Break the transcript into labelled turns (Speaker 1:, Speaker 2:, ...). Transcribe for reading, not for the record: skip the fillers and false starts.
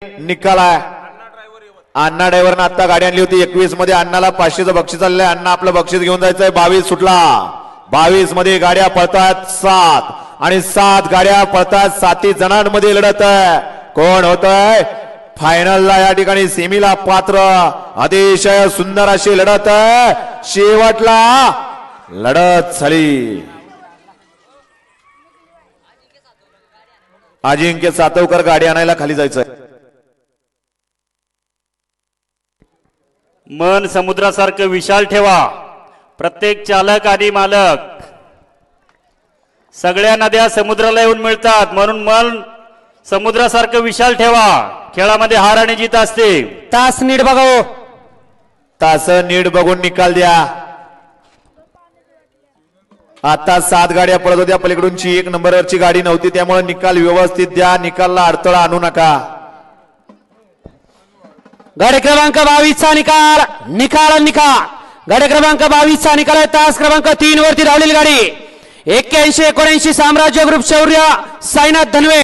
Speaker 1: निकाल आहे. अण्णा ड्रायव्हरनं आता गाडी आणली होती 21 मध्ये. अण्णाला 500चं बक्षीस आलेलं आहे. अण्णा आपलं बक्षीस घेऊन जायचंय. 22 सुटला. 22 मध्ये गाड्या पळतात 7 आणि 7 गाड्या पळतात. 7 जणांमध्ये लढत आहे. कोण होतंय फायनलला या ठिकाणी सेमीला पात्र. अतिशय सुंदर अशी लढत आहे. शेवटला लढत झाली. अजिंक्य सातवकर गाडी आणायला खाली जायचंय.
Speaker 2: मन समुद्रासारखं विशाल ठेवा. प्रत्येक चालक आणि मालक सगळ्या नद्या समुद्राला येऊन मिळतात, म्हणून मन समुद्रासारखं विशाल ठेवा. खेळामध्ये हार आणि जीत असते.
Speaker 3: तास नीट बघाव.
Speaker 1: तास नीट बघून निकाल द्या. आता 7 गाड्या पळत होत्या. पलीकडूनची 1 नंबरवरची गाडी नव्हती, त्यामुळे निकाल व्यवस्थित द्या. निकालला अडथळा आणू नका.
Speaker 3: गाडी क्रमांक 22 चा निकाल. गाडी क्रमांक 22 चा निकाल आहे. तास क्रमांक 3 वरती धावलेली गाडी 81-79 साम्राज्य ग्रुप शौर्य साईनाथ धनवे.